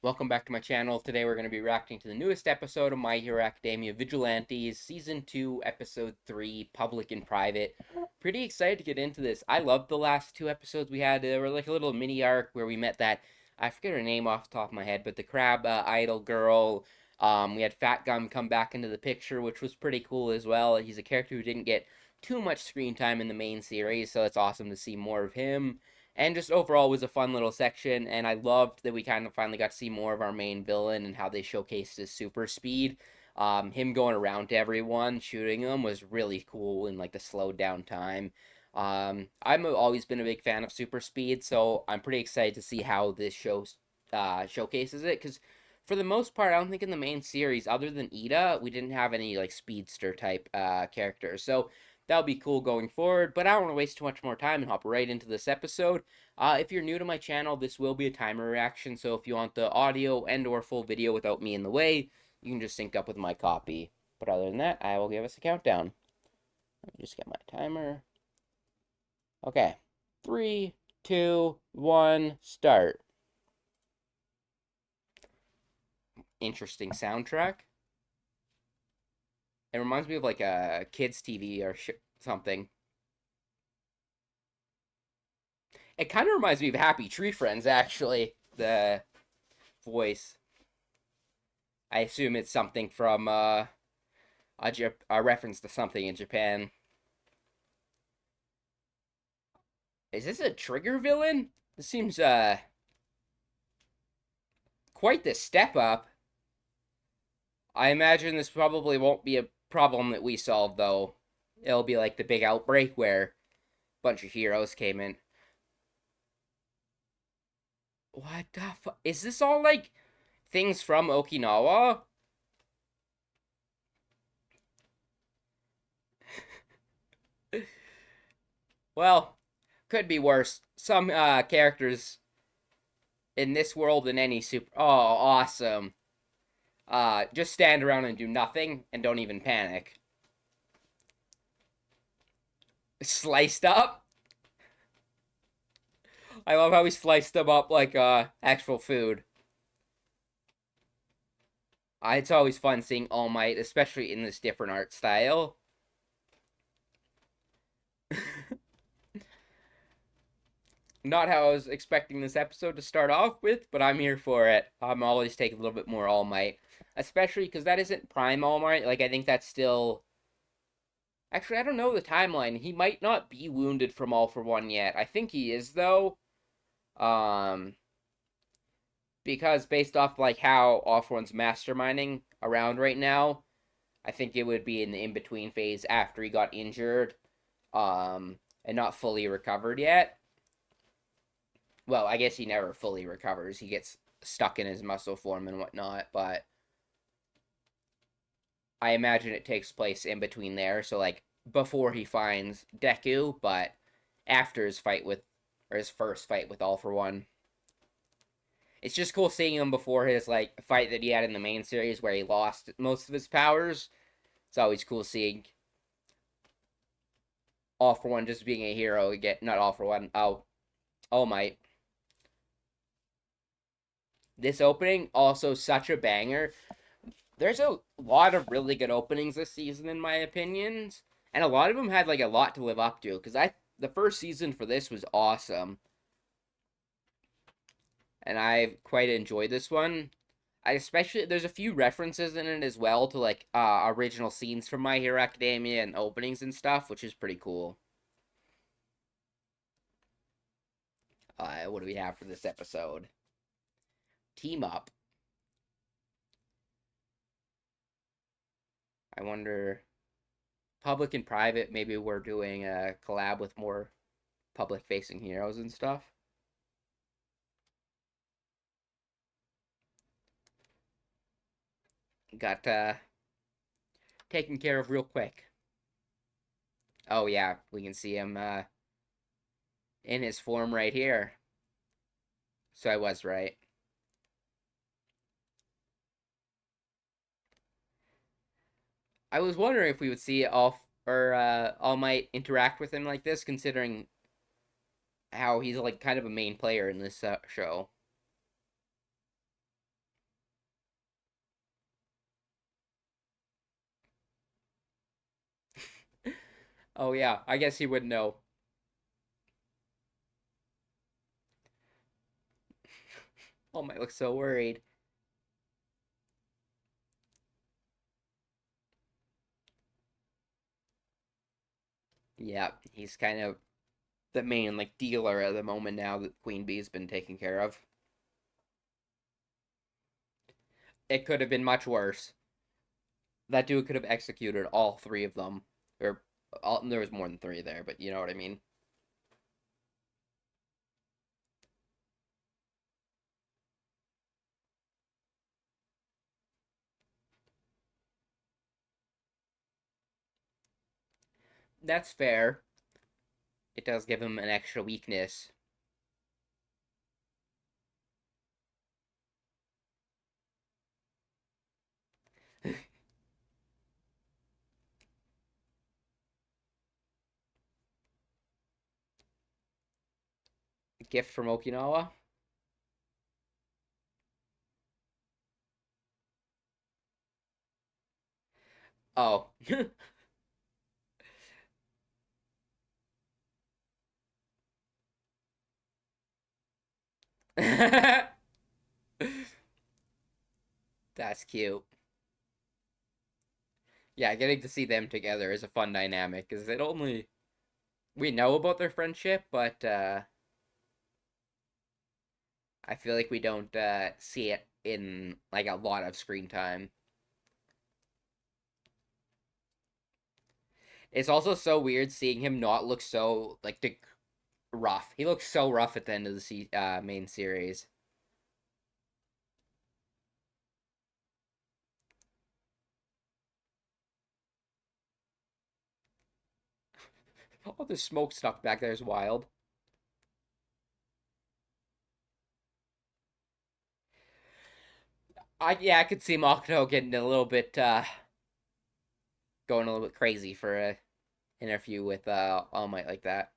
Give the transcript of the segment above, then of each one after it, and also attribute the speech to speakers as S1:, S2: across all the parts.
S1: Welcome back to my channel. Today we're going to be reacting to the newest episode of My Hero Academia Vigilantes, Season 2, Episode 3, Public and Private. Pretty excited to get into this. I loved the last two episodes we had. They were like a little mini arc where we met that, I forget her name off the top of my head, but the crab idol girl. We had Fat Gum come back into the picture, which was pretty cool as well. He's a character who didn't get too much screen time in the main series, so it's awesome to see more of him. And just overall was a fun little section, and I loved that we kind of finally got to see more of our main villain and how they showcased his super speed. Him going around to everyone shooting them was really cool in like the slowed down time. I've always been a big fan of super speed, so I'm pretty excited to see how this show showcases it. Because for the most part, I don't think in the main series, other than Ida, we didn't have any like speedster type characters. So that'll be cool going forward. But I don't want to waste too much more time and hop right into this episode. If you're new to my channel, this will be a timer reaction, so if you want the audio and or full video without me in the way, you can just sync up with my copy. But other than that, I will give us a countdown. Let me just get my timer. Okay. 3, 2, 1, start. Interesting soundtrack. It reminds me of like a kids' TV or something. It kind of reminds me of Happy Tree Friends, actually. The voice. I assume it's something from a reference to something in Japan. Is this a trigger villain? This seems quite the step up. I imagine this probably won't be a problem that we solve though. It'll be like the big outbreak where a bunch of heroes came in. What the fuck? Is this all like things from Okinawa? Well, could be worse. Some characters in this world in any super. Oh, awesome. Just stand around and do nothing and don't even panic. Sliced up? I love how he sliced them up like actual food. It's always fun seeing All Might, especially in this different art style. Not how I was expecting this episode to start off with, but I'm here for it. I'm always taking a little bit more All Might, especially because that isn't Prime All Might. Like I think that's still. Actually, I don't know the timeline. He might not be wounded from All for One yet. I think he is though. Um, because based off like how All for One's masterminding around right now, I think it would be in the in between phase after he got injured, and not fully recovered yet. Well, I guess he never fully recovers. He gets stuck in his muscle form and whatnot, but I imagine it takes place in between there. So like before he finds Deku, but after his fight with or his first fight with All for One. It's just cool seeing him before his like fight that he had in the main series where he lost most of his powers. It's always cool seeing All for One just being a hero. Get not All for One. Oh, All Might. This opening also such a banger. There's a lot of really good openings this season, in my opinions, and a lot of them had like a lot to live up to. Because I the first season for this was awesome, and I quite enjoyed this one. I especially there's a few references in it as well to like original scenes from My Hero Academia and openings and stuff, which is pretty cool. What do we have for this episode? Team up. I wonder. Public and private. Maybe we're doing a collab with more public-facing heroes and stuff. Got taken care of real quick. Oh yeah, we can see him in his form right here. So I was right. I was wondering if we would see All Might interact with him like this, considering how he's like kind of a main player in this show. Oh yeah, I guess he would know. Oh my, looks so worried. Yeah, he's kind of the main like dealer at the moment now that Queen Bee's been taken care of. It could have been much worse. That dude could have executed all three of them, or there was more than three there, but you know what I mean. That's fair. It does give him an extra weakness. Gift from Okinawa. Oh. That's cute. Yeah, getting to see them together is a fun dynamic because it only we know about their friendship, but I feel like we don't see it in like a lot of screen time. It's also so weird seeing him not look so like rough. He looks so rough at the end of the main series. Oh, the smoke stuck back there is wild. I could see Makoto getting a little bit going a little bit crazy for a interview with All Might like that.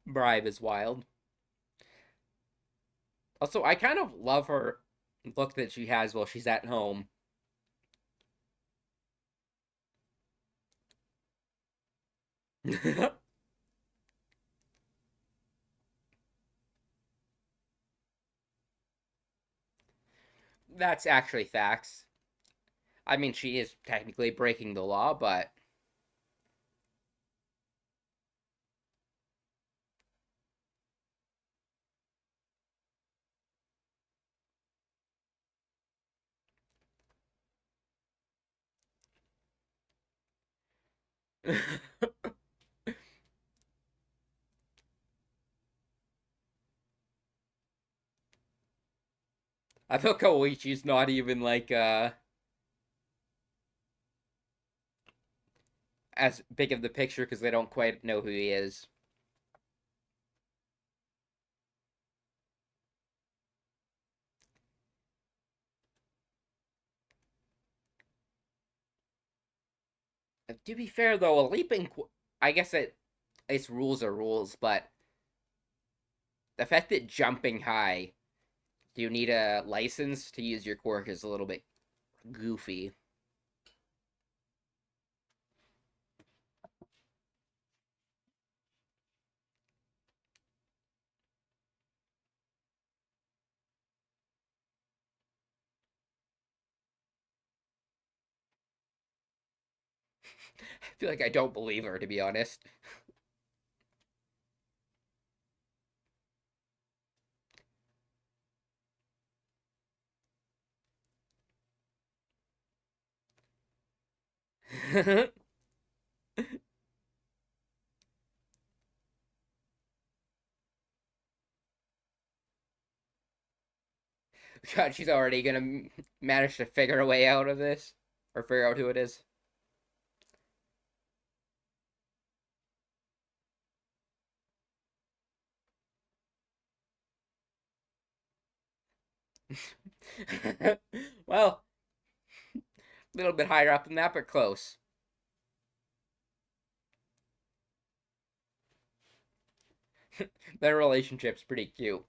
S1: Bribe is wild. Also, I kind of love her look that she has while she's at home. That's actually facts. I mean, she is technically breaking the law, but I feel Koichi's not even like as big of the picture because they don't quite know who he is. To be fair though, a leaping, I guess it's rules are rules, but the fact that jumping high, do you need a license to use your quirk is a little bit goofy. I feel like I don't believe her to be honest. God, she's already gonna manage to figure a way out of this or figure out who it is. Well, a little bit higher up than that, but close. Their relationship's pretty cute.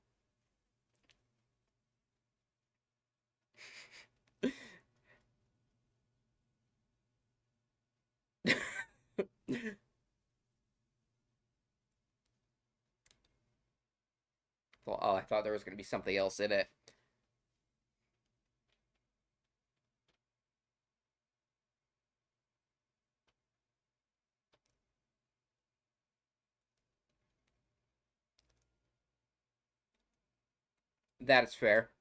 S1: Well, oh, I thought there was going to be something else in it. That is fair.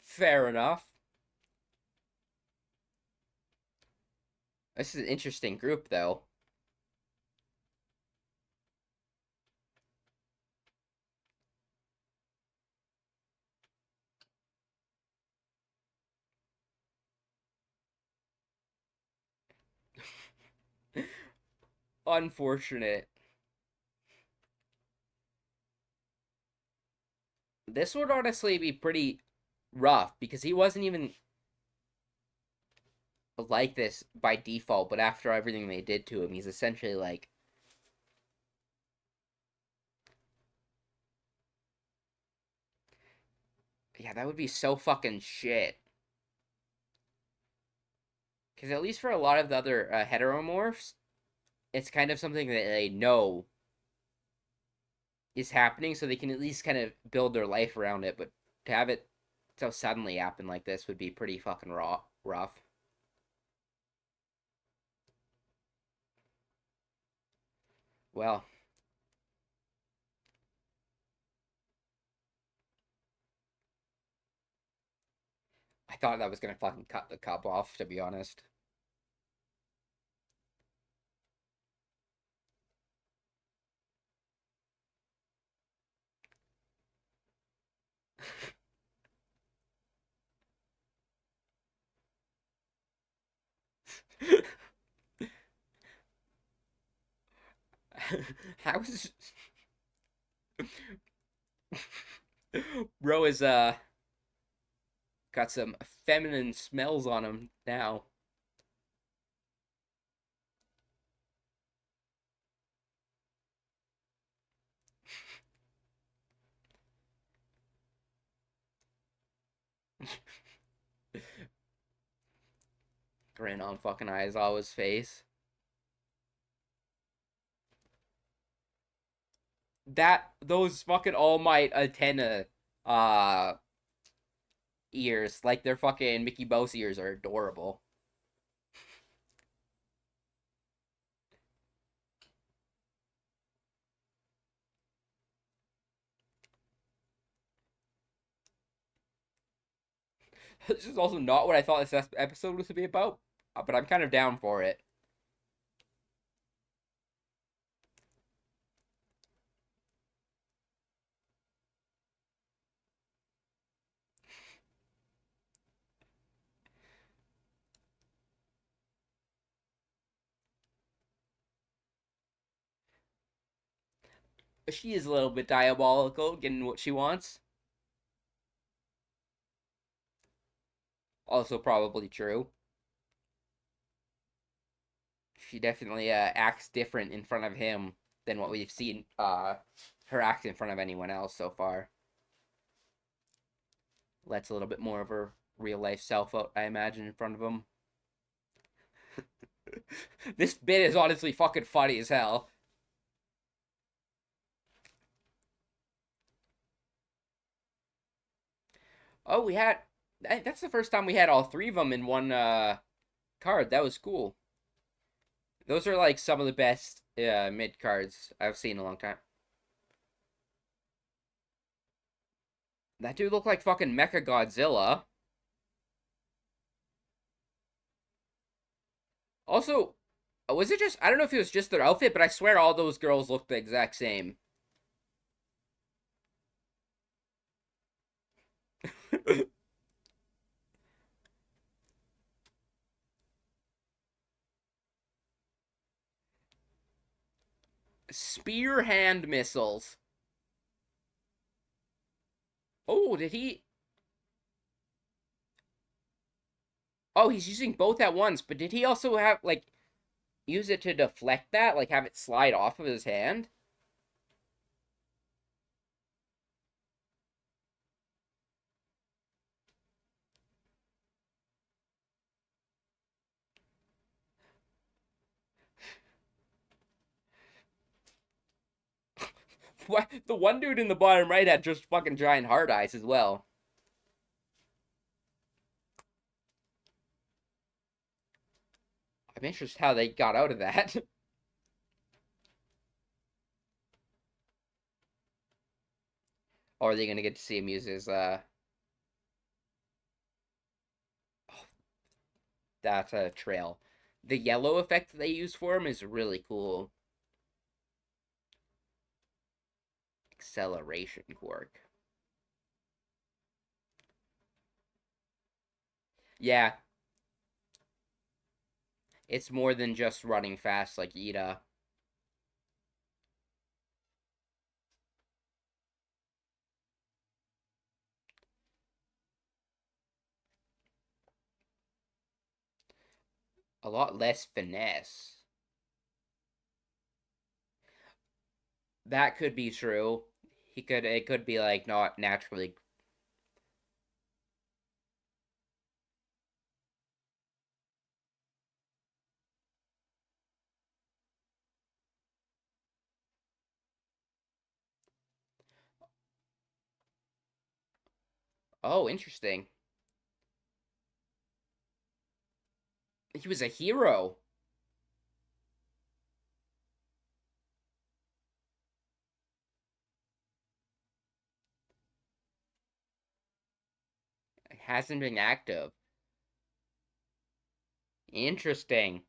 S1: Fair enough. This is an interesting group, though. Unfortunate. This would honestly be pretty rough because he wasn't even like this by default, but after everything they did to him, he's essentially like, yeah, that would be so fucking shit. Because at least for a lot of the other heteromorphs, it's kind of something that they know is happening, so they can at least kind of build their life around it. But to have it so suddenly happen like this would be pretty fucking rough. Well, I thought that was gonna fucking cut the cup off, to be honest. How's Bro is got some feminine smells on him now. Grin on fucking Aizawa's face. Those fucking All Might antenna uh ears, like their fucking Mickey Mouse ears, are adorable. This is also not what I thought this episode was to be about, but I'm kind of down for it. She is a little bit diabolical, getting what she wants. Also, probably true. She definitely acts different in front of him than what we've seen her act in front of anyone else so far. Lets a little bit more of her real life self out, I imagine, in front of him. This bit is honestly fucking funny as hell. Oh, we had. That's the first time we had all three of them in one card. That was cool. Those are like some of the best mid cards I've seen in a long time. That dude looked like fucking Mecha Godzilla. Also, was it just? I don't know if it was just their outfit, but I swear all those girls looked the exact same. Spear hand missiles. Oh, did he? Oh, he's using both at once. But did he also have like use it to deflect that, like have it slide off of his hand? What? The one dude in the bottom right had just fucking giant hard eyes as well. I'm interested how they got out of that. Or are they gonna get to see him use his that trail? The yellow effect that they use for him is really cool. Acceleration quirk. Yeah, it's more than just running fast like Ida. A lot less finesse. That could be true. He could it could be like not naturally. Oh, interesting. He was a hero. Hasn't been active. Interesting.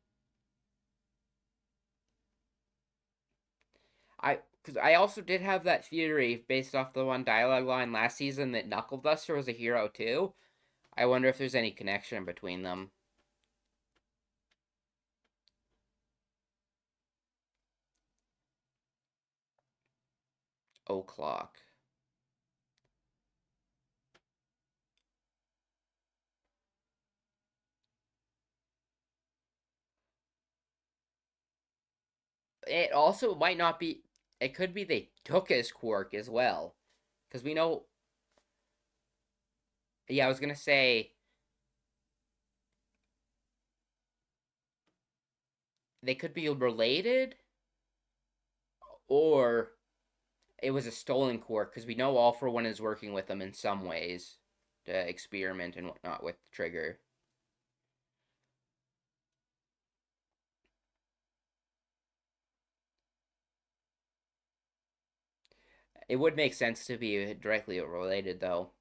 S1: Because I also did have that theory based off the one dialogue line last season that Knuckle Duster was a hero too. I wonder if there's any connection between them. O'clock. It also might not be. It could be they took his quirk as well, because we know. Yeah, I was gonna say they could be related, or it was a stolen quirk because we know All For One is working with them in some ways to experiment and whatnot with the trigger. It would make sense to be directly related, though.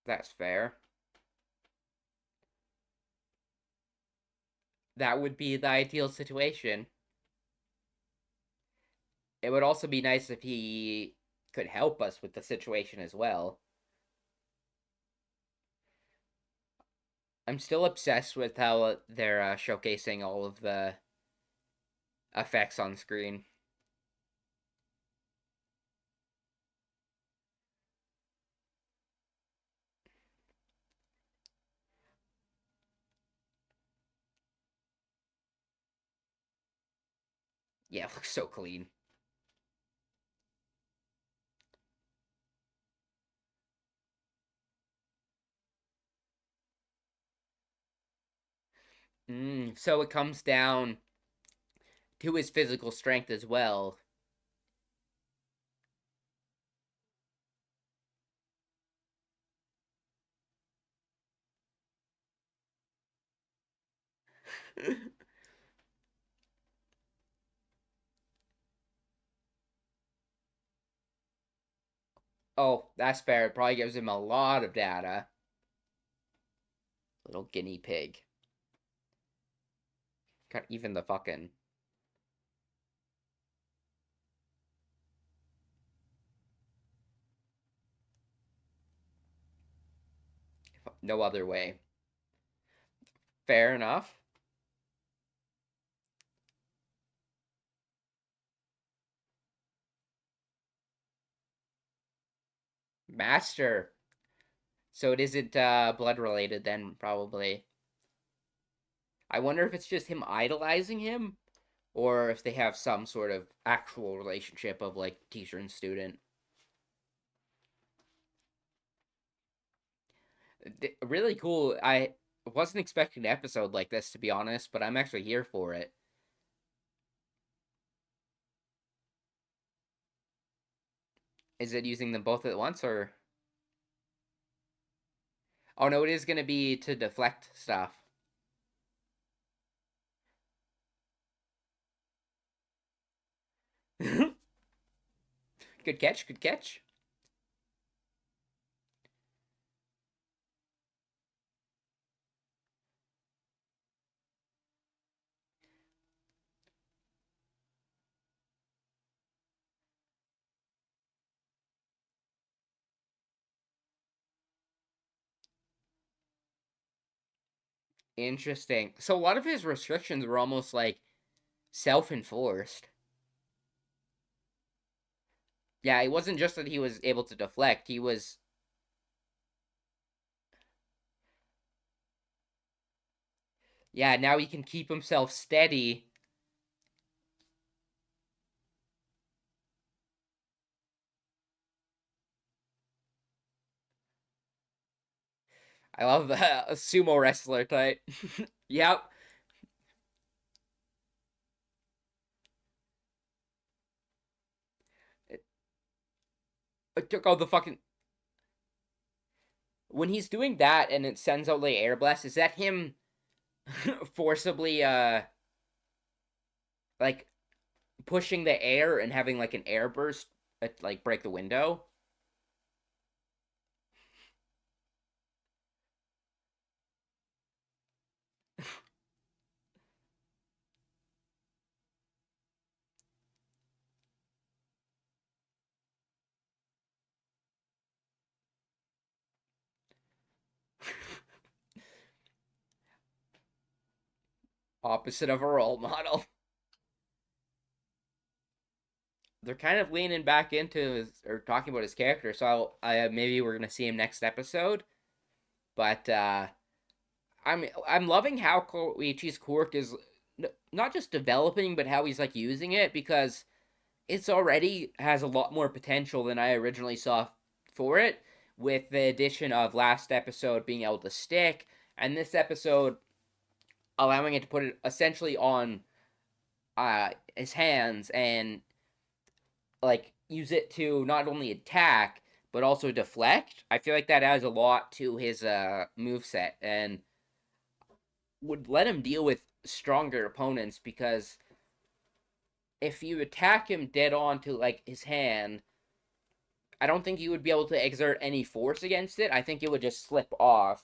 S1: That's fair. That would be the ideal situation. It would also be nice if he could help us with the situation as well. I'm still obsessed with how they're showcasing all of the effects on screen. Yeah, it looks so clean. So it comes down to his physical strength as well. Oh, that's fair. It probably gives him a lot of data. Little guinea pig. Got even the fucking no other way. Fair enough. Master. So it isn't blood related then, probably. I wonder if it's just him idolizing him, or if they have some sort of actual relationship of like teacher and student. Really cool. I wasn't expecting an episode like this, to be honest, but I'm actually here for it. Is it using them both at once, or? Oh no, it is going to be to deflect stuff. Good catch, good catch. Interesting. So a lot of his restrictions were almost like self-enforced. Yeah, it wasn't just that he was able to deflect. He was, yeah, now he can keep himself steady. I love that. A sumo wrestler type. Yep. It took all the fucking. When he's doing that and it sends out like air blast, is that him forcibly like pushing the air and having like an air burst like break the window? Opposite of a role model. They're kind of leaning back into his, or talking about his character, so maybe we're gonna see him next episode. But I'm loving how Koichi's quirk is not just developing, but how he's like using it, because it's already has a lot more potential than I originally saw for it. With the addition of last episode being able to stick, and this episode allowing it to put it essentially on his hands and like use it to not only attack but also deflect. I feel like that adds a lot to his move set and would let him deal with stronger opponents, because if you attack him dead on to like his hand, I don't think you would be able to exert any force against it. I think it would just slip off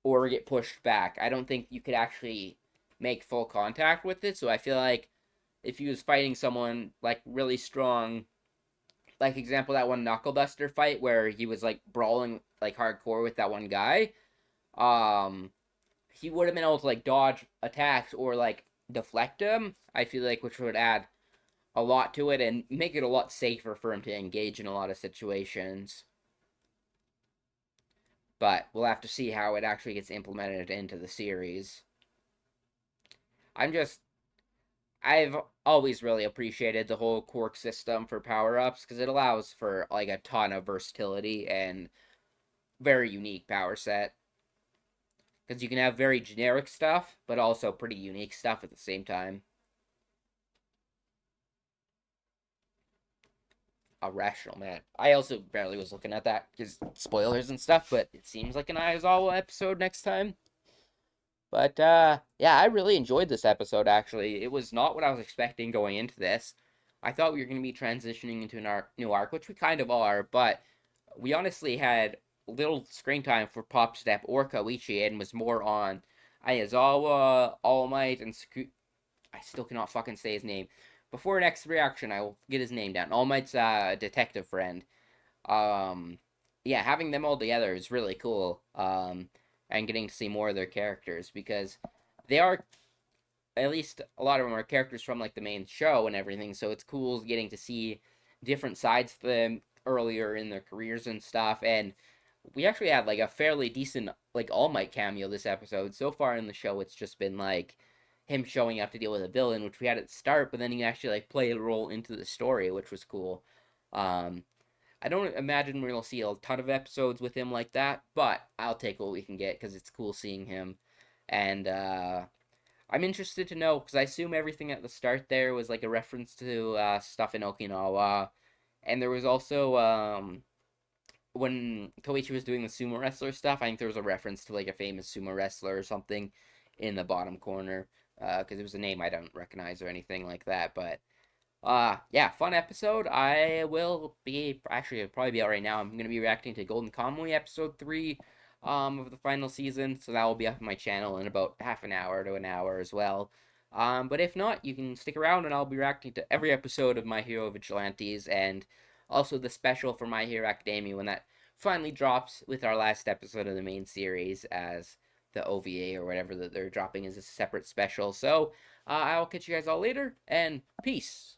S1: or get pushed back. I don't think you could actually make full contact with it. So I feel like if he was fighting someone like really strong, like example that one Knuckle Duster fight where he was like brawling like hardcore with that one guy, um, he would have been able to like dodge attacks or like deflect them. I feel like, which would add a lot to it and make it a lot safer for him to engage in a lot of situations. But we'll have to see how it actually gets implemented into the series. I'm just I've always really appreciated the whole quirk system for power ups because it allows for like a ton of versatility and very unique power set. Because you can have very generic stuff, but also pretty unique stuff at the same time. A rational man. I also barely was looking at that because spoilers and stuff, but it seems like an Aizawa episode next time. But yeah, I really enjoyed this episode actually. It was not what I was expecting going into this. I thought we were going to be transitioning into new arc, which we kind of are, but we honestly had little screen time for Pop Step or Koichi and was more on Ayazawa, All Might, and I still cannot fucking say his name. Before next reaction, I will get his name down. All Might's detective friend. Um, yeah, having them all together is really cool. And getting to see more of their characters because they are, at least a lot of them are characters from like the main show and everything. So it's cool getting to see different sides to them earlier in their careers and stuff. And we actually had like a fairly decent like All Might cameo this episode. So far in the show, it's just been like him showing up to deal with a villain, which we had at the start, but then he actually like played a role into the story, which was cool. Um, I don't imagine we'll see a ton of episodes with him like that, but I'll take what we can get because it's cool seeing him. And I'm interested to know because I assume everything at the start there was like a reference to stuff in Okinawa, and there was also when Koichi was doing the sumo wrestler stuff. I think there was a reference to like a famous sumo wrestler or something in the bottom corner because it was a name I don't recognize or anything like that. But yeah, fun episode. I will be actually it'll probably be out right now. I'm gonna be reacting to Golden Kamuy episode 3 of the final season, so that will be up on my channel in about half an hour to an hour as well. But if not, you can stick around and I'll be reacting to every episode of My Hero Vigilantes and also the special for My Hero Academia when that finally drops with our last episode of the main series as the OVA or whatever that they're dropping as a separate special. So I'll catch you guys all later and peace.